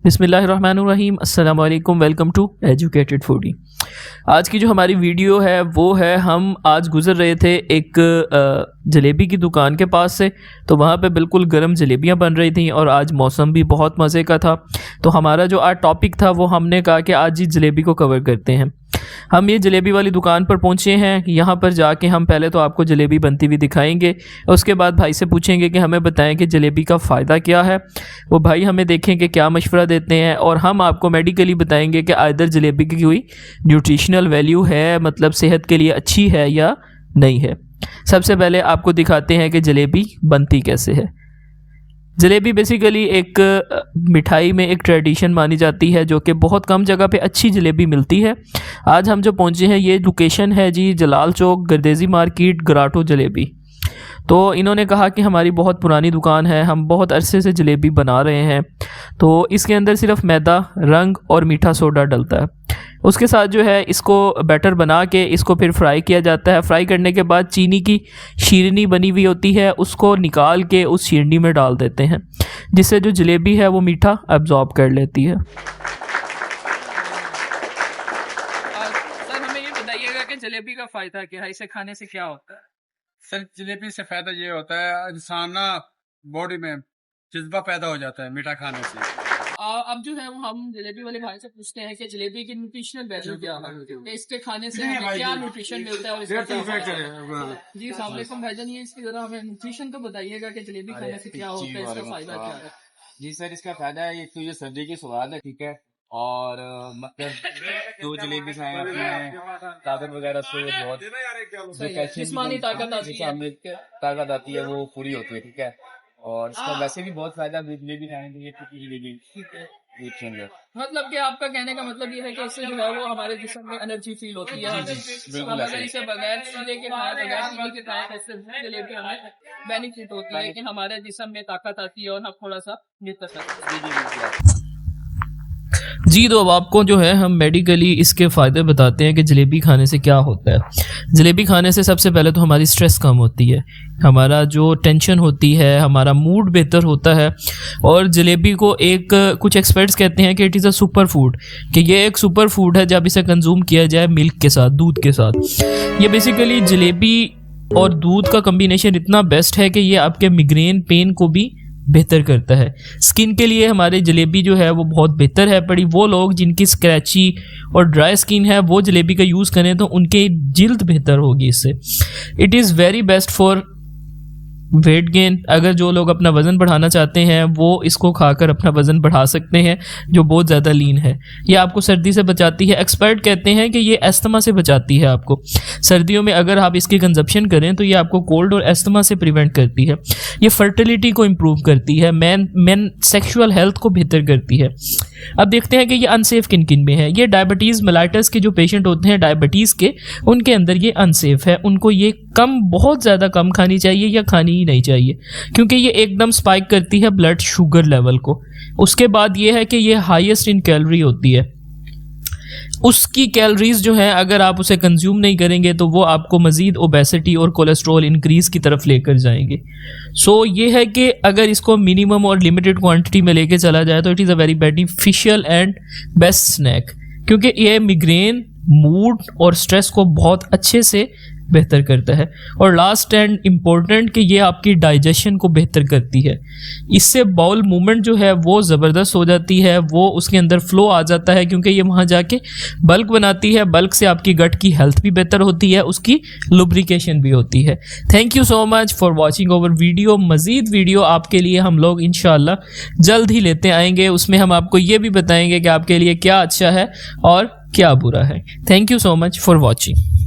बिस्मिल्लाहिर्रहमानिर्रहीम, अस्सलाम वालेकुम, वेलकम टू एजुकेटेड फूडी। आज की जो हमारी वीडियो है वो है, हम आज गुज़र रहे थे एक जलेबी की दुकान के पास से, तो वहाँ पे बिल्कुल गर्म जलेबियाँ बन रही थी और आज मौसम भी बहुत मज़े का था। तो हमारा जो आज टॉपिक था वो हमने कहा कि आज ही जलेबी को कवर करते हैं। हम ये जलेबी वाली दुकान पर पहुँचे हैं। यहाँ पर जाके हम पहले तो आपको जलेबी बनती हुई दिखाएंगे, उसके बाद भाई से पूछेंगे कि हमें बताएं कि जलेबी का फ़ायदा क्या है। वो भाई हमें देखें कि क्या मशवरा देते हैं, और हम आपको मेडिकली बताएंगे कि आइदर जलेबी की कोई न्यूट्रिशनल वैल्यू है, मतलब सेहत के लिए अच्छी है या नहीं है। सबसे पहले आपको दिखाते हैं कि जलेबी बनती कैसे है। जलेबी बेसिकली एक मिठाई में एक ट्रेडिशन मानी जाती है, जो कि बहुत कम जगह पे अच्छी जलेबी मिलती है। आज हम जो पहुंचे हैं, ये लोकेशन है जी जलाल चौक, गर्देजी मार्केट, गराटो जलेबी। तो इन्होंने कहा कि हमारी बहुत पुरानी दुकान है, हम बहुत अरसे से जलेबी बना रहे हैं। तो इसके अंदर सिर्फ मैदा, रंग और मीठा सोडा डलता है। उसके साथ जो है इसको बैटर बना के इसको फिर फ्राई किया जाता है। फ्राई करने के बाद चीनी की शीरनी बनी हुई होती है, उसको निकाल के उस शीरनी में डाल देते हैं, जिससे जो जलेबी है वो मीठा अब्जॉर्ब कर लेती है। सर हमें ये बताइएगा कि जलेबी का फ़ायदा क्या है, इसे खाने से क्या होता है? सर जलेबी से फायदा ये होता है, इंसान ना बॉडी में जज्बा पैदा हो जाता है मीठा खाने से। अब जो है वो हम जलेबी वाले भाई से पूछते हैं कि जलेबी की न्यूट्रिशनल वैल्यू क्या है, कि इसके खाने से हमें क्या न्यूट्रिशन मिलता है और इसका क्या फायदा है। जी अस्सलाम वालेकुम भाईजान, ये इसकी जरा हमें न्यूट्रिशन तो बताइएगा कि जलेबी खाने से क्या होता है, इसका फायदा क्या है। जी सर, इसका फायदा है, एक तो ये सर्दी की स्वाद है, ठीक है, और मतलब जो जलेबी खाएं अपने ताकत वगैरह से बहुत जिस्मानी ताकत आती है वो पूरी होती है, ठीक है। और इसका वैसे भी बहुत फायदा, जलेबी खाएंगे ये जलेबी मतलब कि आपका कहने का मतलब ये है कि इससे जो है वो हमारे जिस्म में एनर्जी फील होती है। बिल्कुल अगर इसे बगैर चीले के खाएं, बगैर चीनी के खाएं, इससे जलेबी हमें बेनिफिट होती है, लेकिन हमारे जिस्म में ताकत आती है और हम थोड़ा सा जी। तो अब आपको जो है हम मेडिकली इसके फ़ायदे बताते हैं कि जलेबी खाने से क्या होता है। जलेबी खाने से सबसे पहले तो हमारी स्ट्रेस कम होती है, हमारा जो टेंशन होती है, हमारा मूड बेहतर होता है। और जलेबी को एक कुछ एक्सपर्ट्स कहते हैं कि it is a super food, कि ये एक सुपर फूड है जब इसे कंज्यूम किया जाए मिल्क के साथ, दूध के साथ। ये बेसिकली जलेबी और दूध का कम्बिनेशन इतना बेस्ट है कि ये आपके मिग्रेन पेन को भी बेहतर करता है। स्किन के लिए हमारे जलेबी जो है वो बहुत बेहतर है। बड़ी वो लोग जिनकी स्क्रैची और ड्राई स्किन है वो जलेबी का यूज़ करें तो उनके जिल्द बेहतर होगी इससे। It is very best for weight gain. अगर जो लोग अपना वज़न बढ़ाना चाहते हैं वो इसको खाकर अपना वज़न बढ़ा सकते हैं, जो बहुत ज़्यादा लीन है। ये आपको सर्दी से बचाती है। एक्सपर्ट कहते हैं कि ये एस्थमा से बचाती है आपको। सर्दियों में अगर आप इसकी कंजप्शन करें तो ये आपको कोल्ड और एस्थमा से प्रिवेंट करती है। ये फर्टिलिटी को इम्प्रूव करती है, मैन सेक्शुअल हेल्थ को बेहतर करती है। अब देखते हैं कि ये अनसेफ किन किन में है। ये डायबिटीज़ मेलाइटस के जो पेशेंट होते हैं डायबिटीज़ के, उनके अंदर ये अनसेफ है। उनको ये बहुत ज़्यादा कम खानी चाहिए या खानी ही नहीं चाहिए, क्योंकि ये एकदम स्पाइक करती है ब्लड शुगर लेवल को। उसके बाद ये है कि ये हाईएस्ट इन कैलोरी होती है। उसकी कैलोरीज जो है अगर आप उसे कंज्यूम नहीं करेंगे तो वो आपको मज़ीद ओबेसिटी और कोलेस्ट्रॉल इंक्रीज़ की तरफ लेकर जाएंगे। सो ये है कि अगर इसको मिनिमम और लिमिटेड क्वांटिटी में लेके चला जाए तो it is a very beneficial and best snack, क्योंकि ये मिग्रेन, मूड और स्ट्रेस को बहुत अच्छे से बेहतर करता है। और लास्ट एंड इम्पोर्टेंट कि ये आपकी डाइजेशन को बेहतर करती है। इससे बाउल मूवमेंट जो है वो ज़बरदस्त हो जाती है, वो उसके अंदर फ्लो आ जाता है, क्योंकि ये वहाँ जाके बल्क बनाती है। बल्क से आपकी गट की हेल्थ भी बेहतर होती है, उसकी लुब्रिकेशन भी होती है। Thank you so much for watching over video. मज़ीद वीडियो आपके लिए हम लोग इंशाल्लाह जल्द ही लेते आएंगे। उसमें हम आपको ये भी बताएंगे कि आपके लिए क्या अच्छा है और क्या बुरा है। Thank you so much for watching.